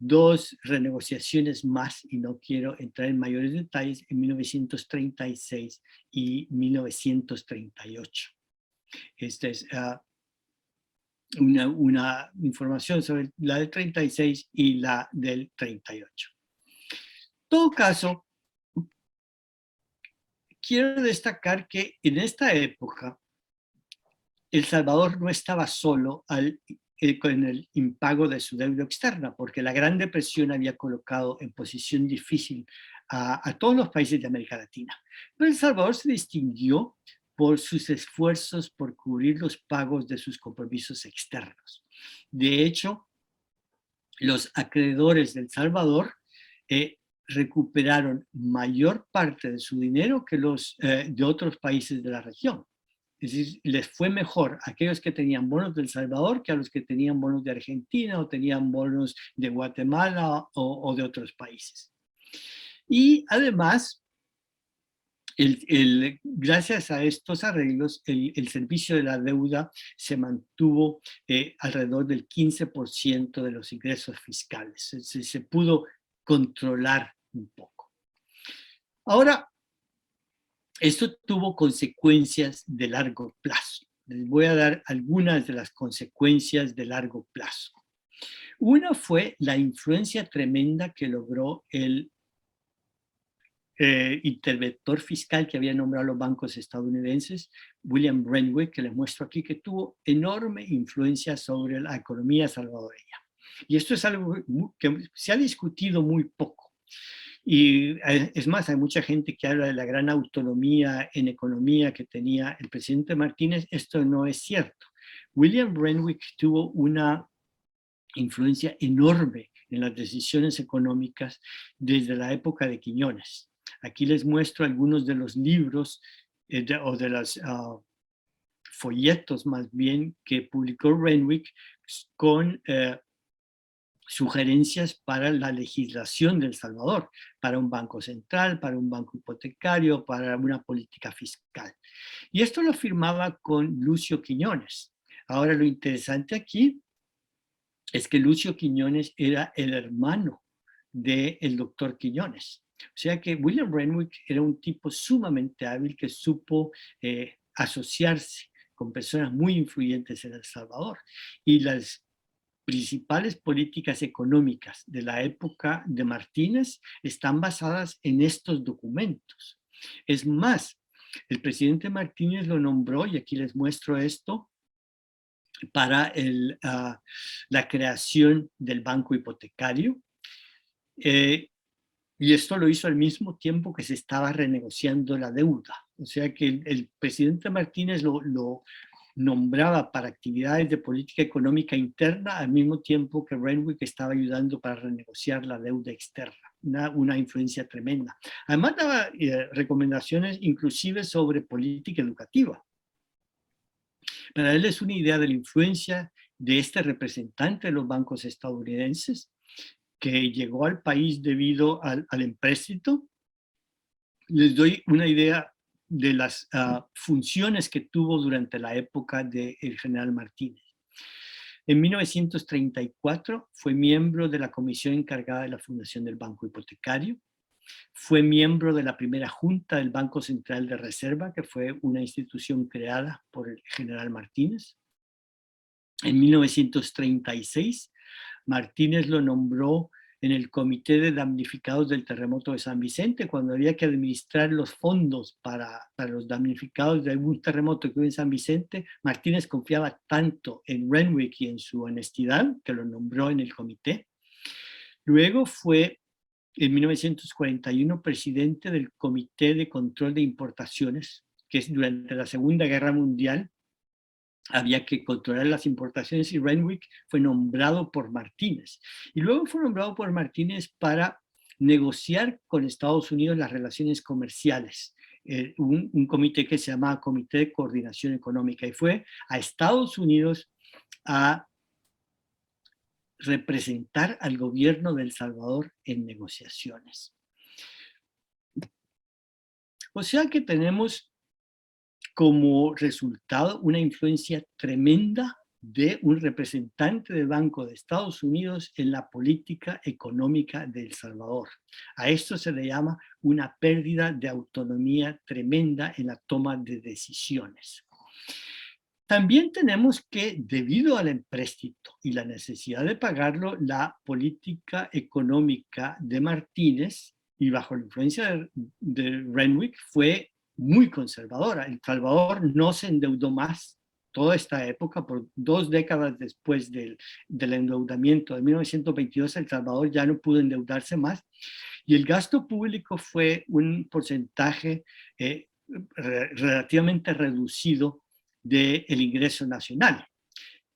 2 renegociaciones más, y no quiero entrar en mayores detalles, en 1936 y 1938. Esta es una información sobre la del 36 y la del 38. En todo caso, quiero destacar que en esta época El Salvador no estaba solo con el impago de su deuda externa, porque la Gran Depresión había colocado en posición difícil a todos los países de América Latina. Pero El Salvador se distinguió por sus esfuerzos por cubrir los pagos de sus compromisos externos. De hecho, los acreedores de El Salvador recuperaron mayor parte de su dinero que los de otros países de la región. Es decir, les fue mejor a aquellos que tenían bonos de El Salvador que a los que tenían bonos de Argentina o tenían bonos de Guatemala o de otros países. Y además, gracias a estos arreglos, el servicio de la deuda se mantuvo alrededor del 15% de los ingresos fiscales. Se pudo controlar un poco. Ahora, esto tuvo consecuencias de largo plazo. Les voy a dar algunas de las consecuencias de largo plazo. Una fue la influencia tremenda que logró el interventor fiscal que había nombrado los bancos estadounidenses, William Renwick, que les muestro aquí, que tuvo enorme influencia sobre la economía salvadoreña. Y esto es algo que se ha discutido muy poco. Y es más, hay mucha gente que habla de la gran autonomía en economía que tenía el presidente Martínez. Esto no es cierto. William Renwick tuvo una influencia enorme en las decisiones económicas desde la época de Quiñones. Aquí les muestro algunos de los libros o de los folletos más bien que publicó Renwick con sugerencias para la legislación de El Salvador, para un banco central, para un banco hipotecario, para una política fiscal. Y esto lo firmaba con Lucio Quiñones. Ahora lo interesante aquí es que Lucio Quiñones era el hermano del doctor Quiñones. O sea que William Renwick era un tipo sumamente hábil que supo asociarse con personas muy influyentes en El Salvador. Y las principales políticas económicas de la época de Martínez están basadas en estos documentos. Es más, el presidente Martínez lo nombró, y aquí les muestro esto, para la creación del banco hipotecario. Y esto lo hizo al mismo tiempo que se estaba renegociando la deuda. O sea que el presidente Martínez lo nombraba para actividades de política económica interna al mismo tiempo que Renwick estaba ayudando para renegociar la deuda externa. Una influencia tremenda. Además daba recomendaciones inclusive sobre política educativa. Para él es una idea de la influencia de este representante de los bancos estadounidenses que llegó al país debido al empréstito. Les doy una idea de las funciones que tuvo durante la época del general Martínez. En 1934 fue miembro de la comisión encargada de la fundación del Banco Hipotecario. Fue miembro de la primera junta del Banco Central de Reserva, que fue una institución creada por el general Martínez. En 1936, Martínez lo nombró en el Comité de Damnificados del Terremoto de San Vicente, cuando había que administrar los fondos para los damnificados de algún terremoto que hubo en San Vicente. Martínez confiaba tanto en Renwick y en su honestidad que lo nombró en el comité. Luego fue en 1941 presidente del Comité de Control de Importaciones, que es durante la Segunda Guerra Mundial había que controlar las importaciones, y Renwick fue nombrado por Martínez. Y luego fue nombrado por Martínez para negociar con Estados Unidos las relaciones comerciales. Un comité que se llamaba Comité de Coordinación Económica, y fue a Estados Unidos a representar al gobierno de El Salvador en negociaciones. O sea que tenemos como resultado una influencia tremenda de un representante del Banco de Estados Unidos en la política económica de El Salvador. A esto se le llama una pérdida de autonomía tremenda en la toma de decisiones. También tenemos que, debido al empréstito y la necesidad de pagarlo, la política económica de Martínez y bajo la influencia de Renwick fue muy conservadora. El Salvador no se endeudó más toda esta época. Por 2 décadas después del endeudamiento de 1922, El Salvador ya no pudo endeudarse más, y el gasto público fue un porcentaje relativamente reducido del ingreso nacional.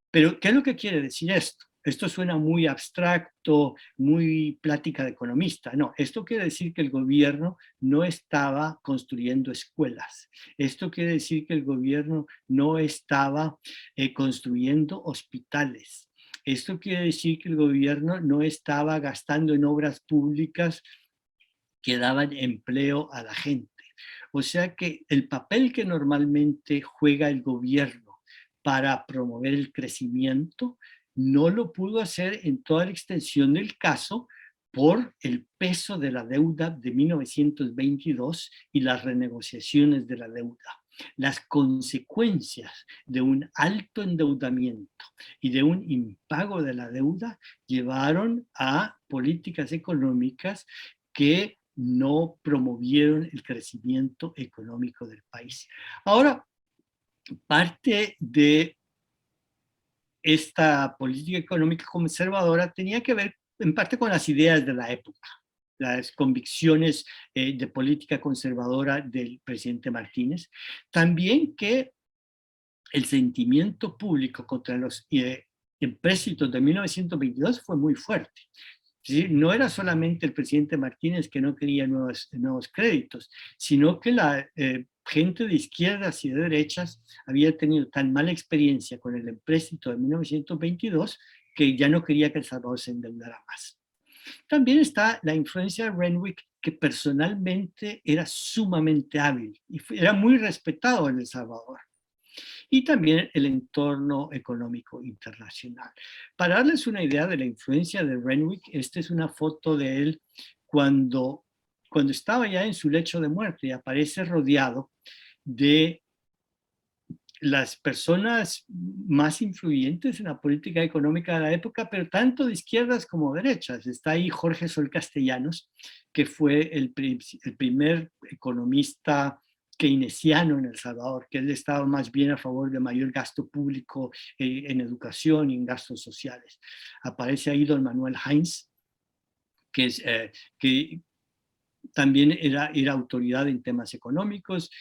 Pero, ¿qué es lo que quiere decir esto? Esto suena muy abstracto, muy plática de economista. No, esto quiere decir que el gobierno no estaba construyendo escuelas. Esto quiere decir que el gobierno no estaba construyendo hospitales. Esto quiere decir que el gobierno no estaba gastando en obras públicas que daban empleo a la gente. O sea que el papel que normalmente juega el gobierno para promover el crecimiento no lo pudo hacer en toda la extensión del caso por el peso de la deuda de 1922 y las renegociaciones de la deuda. Las consecuencias de un alto endeudamiento y de un impago de la deuda llevaron a políticas económicas que no promovieron el crecimiento económico del país. Ahora, parte de esta política económica conservadora tenía que ver en parte con las ideas de la época, las convicciones de política conservadora del presidente Martínez. También que el sentimiento público contra los empréstitos de 1922 fue muy fuerte. ¿Sí? No era solamente el presidente Martínez que no quería nuevos créditos, sino que la gente de izquierdas y de derechas había tenido tan mala experiencia con el empréstito de 1922 que ya no quería que El Salvador se endeudara más. También está la influencia de Renwick, que personalmente era sumamente hábil y era muy respetado en El Salvador. Y también el entorno económico internacional. Para darles una idea de la influencia de Renwick, esta es una foto de él cuando estaba ya en su lecho de muerte y aparece rodeado de las personas más influyentes en la política económica de la época, pero tanto de izquierdas como de derechas. Está ahí Jorge Sol Castellanos, que fue el primer economista keynesiano en El Salvador, que él estaba más bien a favor de mayor gasto público en educación y en gastos sociales. Aparece ahí don Manuel Heinz, que también era autoridad en temas económicos,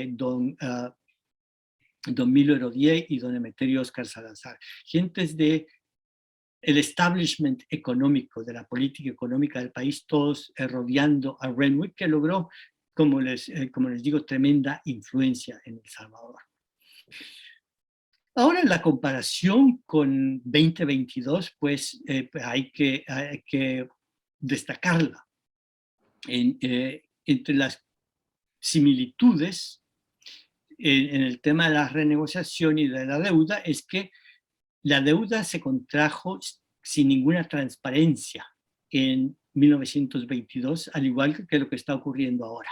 don Milo Herodier y don Emeterio Oscar Salazar, gentes de el establishment económico, de la política económica del país, todos rodeando a Renwick, que logró, como les digo, tremenda influencia en El Salvador. Ahora, la comparación con 2022, pues hay que destacarla. Entre las similitudes en el tema de la renegociación y de la deuda es que la deuda se contrajo sin ninguna transparencia en 1922, al igual que lo que está ocurriendo ahora.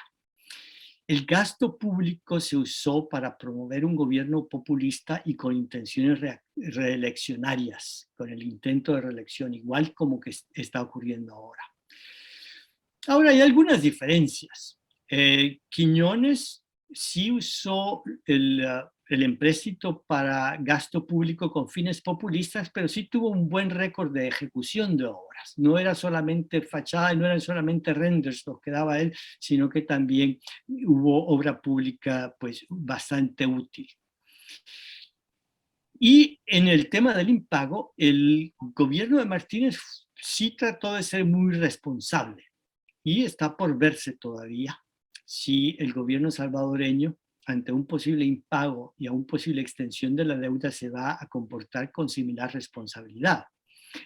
El gasto público se usó para promover un gobierno populista y con intenciones reeleccionarias, con el intento de reelección, igual como que está ocurriendo ahora. Ahora, hay algunas diferencias. Quiñones sí usó el empréstito para gasto público con fines populistas, pero sí tuvo un buen récord de ejecución de obras. No era solamente fachada, no eran solamente renders los que daba él, sino que también hubo obra pública pues bastante útil. Y en el tema del impago, el gobierno de Martínez sí trató de ser muy responsable y está por verse todavía si el gobierno salvadoreño, ante un posible impago y a una posible extensión de la deuda, se va a comportar con similar responsabilidad.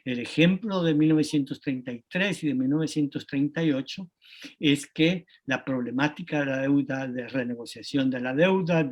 El ejemplo de 1933 y de 1938 es que la problemática de la deuda, de renegociación de la deuda,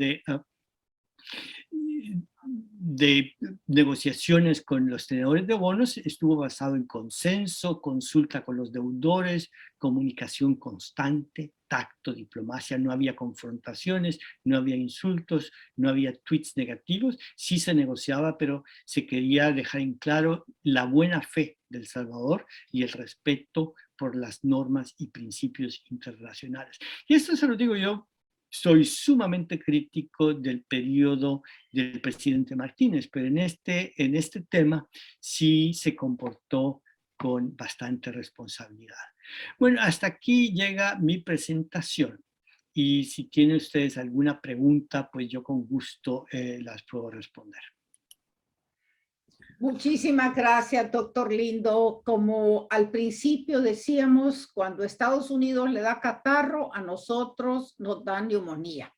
de negociaciones con los tenedores de bonos estuvo basado en consenso, consulta con los deudores, comunicación constante, tacto, diplomacia. No había confrontaciones, no había insultos, no había tweets negativos. Sí se negociaba, pero se quería dejar en claro la buena fe del Salvador y el respeto por las normas y principios internacionales. Y esto se lo digo yo. Soy sumamente crítico del periodo del presidente Martínez, pero en este tema sí se comportó con bastante responsabilidad. Bueno, hasta aquí llega mi presentación. Y si tienen ustedes alguna pregunta, pues yo con gusto las puedo responder. Muchísimas gracias, doctor Lindo. Como al principio decíamos, cuando Estados Unidos le da catarro, a nosotros nos da neumonía.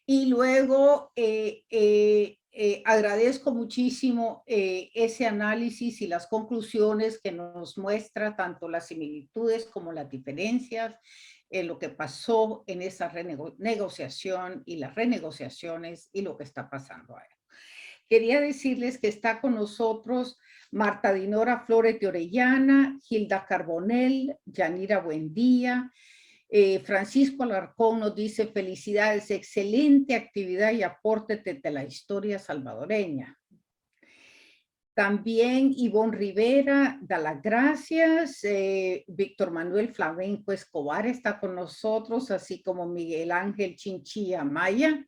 Y luego agradezco muchísimo ese análisis y las conclusiones que nos muestra tanto las similitudes como las diferencias en lo que pasó en esa negociación y las renegociaciones y lo que está pasando ahora. Quería decirles que está con nosotros Marta Dinora Flores de Orellana, Gilda Carbonell, Yanira Buendía, Francisco Alarcón nos dice felicidades, excelente actividad y aporte desde la historia salvadoreña. También Ivonne Rivera da las gracias. Víctor Manuel Flamenco Escobar está con nosotros, así como Miguel Ángel Chinchilla Maya,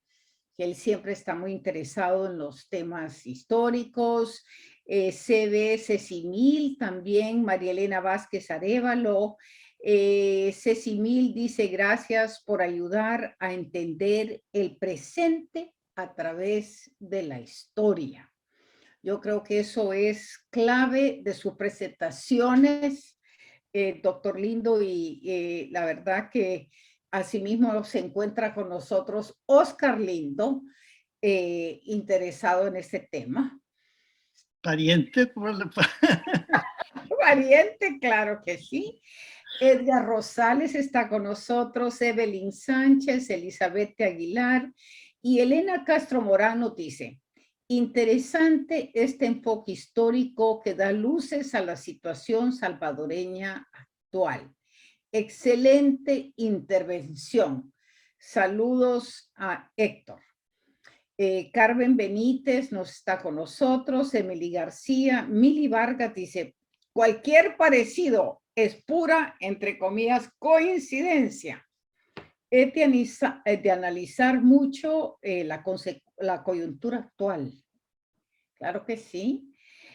que él siempre está muy interesado en los temas históricos. CB Cecimil, también María Elena Vázquez Arévalo. Cecimil dice gracias por ayudar a entender el presente a través de la historia. Yo creo que eso es clave de sus presentaciones, doctor Lindo, y la verdad que asimismo se encuentra con nosotros Oscar Lindo, interesado en este tema. Pariente por la... Pariente, claro que sí. Edgar Rosales está con nosotros, Evelyn Sánchez, Elizabeth Aguilar y Elena Castro Morán nos dice, interesante este enfoque histórico que da luces a la situación salvadoreña actual. Excelente intervención. Saludos a Héctor. Carmen Benítez nos está con nosotros, Emily García, Mili Vargas dice, cualquier parecido es pura, entre comillas, coincidencia. Es de analizar mucho la coyuntura actual. Claro que sí.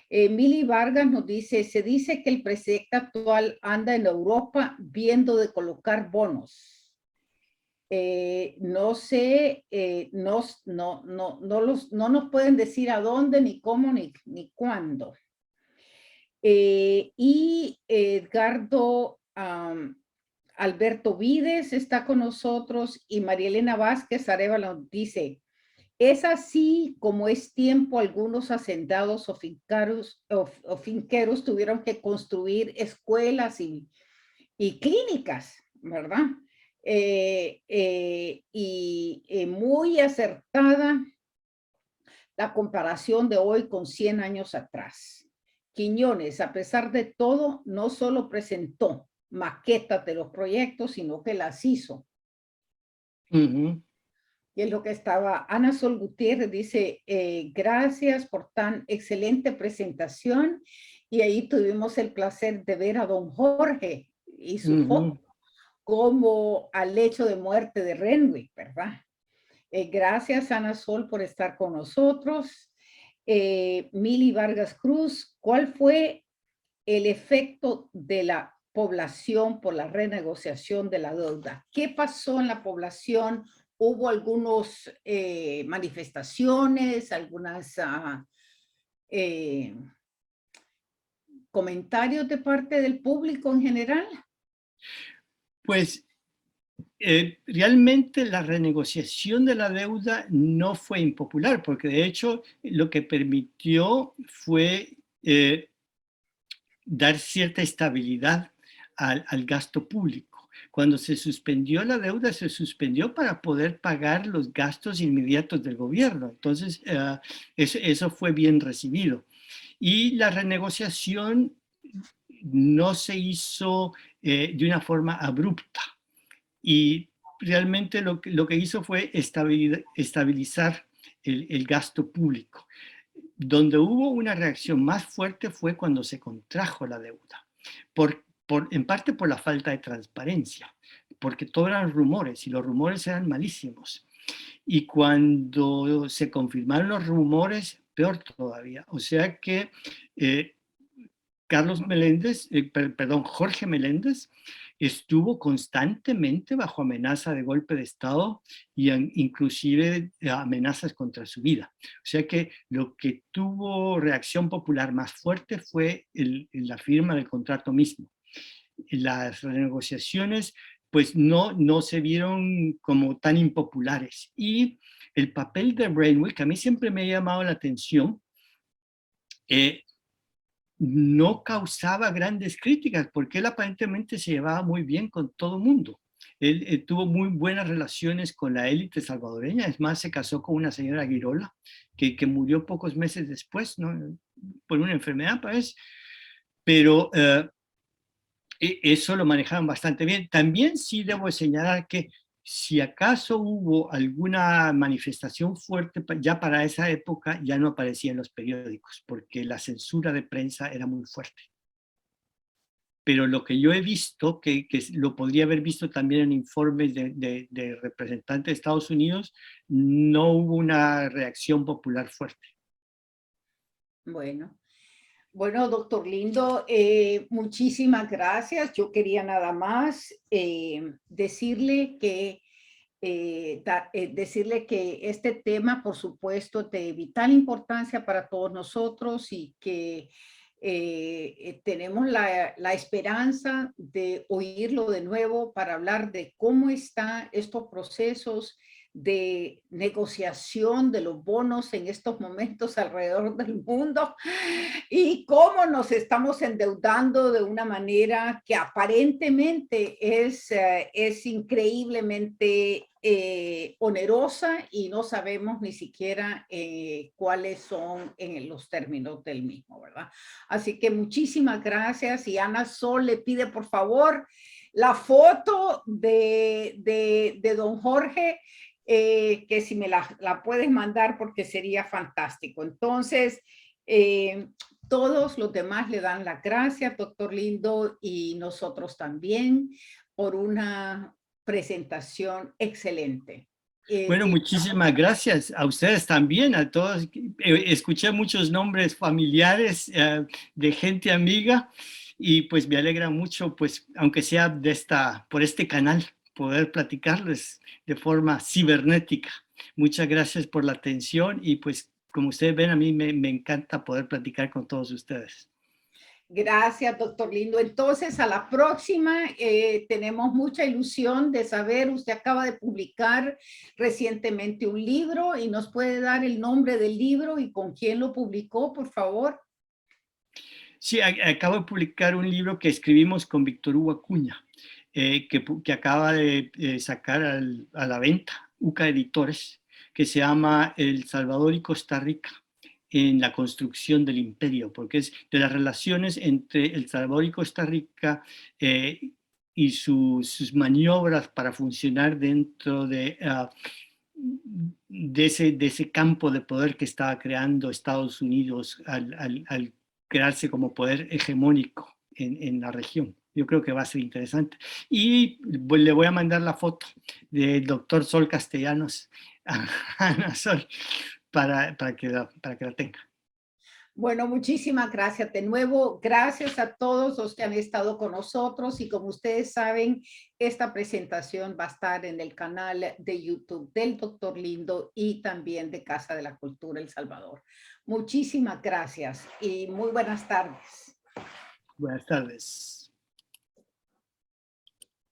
Mili Vargas nos dice, se dice que el presidente actual anda en Europa viendo de colocar bonos. No sé, no nos pueden decir a dónde, ni cómo, ni cuándo. Y Edgardo Alberto Vides está con nosotros y María Elena Vázquez Arévalo dice, es así como es tiempo algunos hacendados o finqueros tuvieron que construir escuelas y clínicas, ¿verdad? Muy acertada la comparación de hoy con 100 años atrás. Quiñones, a pesar de todo, no solo presentó maquetas de los proyectos, sino que las hizo. Y es lo que estaba. Ana Sol Gutiérrez dice, gracias por tan excelente presentación. Y ahí tuvimos el placer de ver a don Jorge y su foto como al hecho de muerte de Renwick, ¿verdad? Gracias, Ana Sol, por estar con nosotros. Mili Vargas Cruz, ¿cuál fue el efecto de la población por la renegociación de la deuda? ¿Qué pasó en la población? ¿Hubo algunas manifestaciones, algunas comentarios de parte del público en general? Pues realmente la renegociación de la deuda no fue impopular, porque de hecho lo que permitió fue dar cierta estabilidad al gasto público. Cuando se suspendió la deuda, se suspendió para poder pagar los gastos inmediatos del gobierno. Entonces, eso fue bien recibido. Y la renegociación no se hizo de una forma abrupta. Y realmente lo que hizo fue estabilizar el gasto público. Donde hubo una reacción más fuerte fue cuando se contrajo la deuda, en parte por la falta de transparencia, porque todo eran rumores y los rumores eran malísimos. Y cuando se confirmaron los rumores, peor todavía. O sea que Jorge Meléndez, estuvo constantemente bajo amenaza de golpe de Estado y inclusive amenazas contra su vida. O sea que lo que tuvo reacción popular más fuerte fue la firma del contrato mismo. Las renegociaciones pues no se vieron como tan impopulares. Y el papel de Brainwick, a mí siempre me ha llamado la atención, no causaba grandes críticas porque él aparentemente se llevaba muy bien con todo el mundo. Él tuvo muy buenas relaciones con la élite salvadoreña, es más, se casó con una señora Girola, que murió pocos meses después, ¿no? Por una enfermedad, parece, pero eso lo manejaban bastante bien. También sí debo señalar que si acaso hubo alguna manifestación fuerte, ya para esa época ya no aparecía en los periódicos, porque la censura de prensa era muy fuerte. Pero lo que yo he visto, que lo podría haber visto también en informes de representantes de Estados Unidos, no hubo una reacción popular fuerte. Bueno. Bueno, doctor Lindo, muchísimas gracias. Yo quería nada más decirle que este tema, por supuesto, de vital importancia para todos nosotros y que tenemos la esperanza de oírlo de nuevo para hablar de cómo están estos procesos de negociación de los bonos en estos momentos alrededor del mundo y cómo nos estamos endeudando de una manera que aparentemente es increíblemente onerosa y no sabemos ni siquiera cuáles son los términos del mismo, ¿verdad? Así que muchísimas gracias y Ana Sol le pide por favor la foto de don Jorge, que si me la puedes mandar porque sería fantástico. Entonces, todos los demás le dan las gracias, doctor Lindo, y nosotros también por una presentación excelente. Bueno, muchísimas gracias a ustedes también, a todos. Escuché muchos nombres familiares de gente amiga y pues me alegra mucho, pues aunque sea por este canal, poder platicarles de forma cibernética. Muchas gracias por la atención y pues como ustedes ven, a mí me encanta poder platicar con todos ustedes. Gracias, doctor Lindo. Entonces, a la próxima, tenemos mucha ilusión de saber, usted acaba de publicar recientemente un libro y nos puede dar el nombre del libro y con quién lo publicó, por favor. Sí, acabo de publicar un libro que escribimos con Víctor Hugo Acuña, que acaba de sacar a la venta, UCA Editores, que se llama El Salvador y Costa Rica en la construcción del imperio, porque es de las relaciones entre El Salvador y Costa Rica y sus maniobras para funcionar dentro de ese campo de poder que estaba creando Estados Unidos al crearse como poder hegemónico en la región. Yo creo que va a ser interesante. Y le voy a mandar la foto del doctor Sol Castellanos a Ana Sol para que la tenga. Bueno, muchísimas gracias de nuevo. Gracias a todos los que han estado con nosotros y como ustedes saben, esta presentación va a estar en el canal de YouTube del Doctor Lindo y también de Casa de la Cultura El Salvador. Muchísimas gracias y muy buenas tardes. Buenas tardes.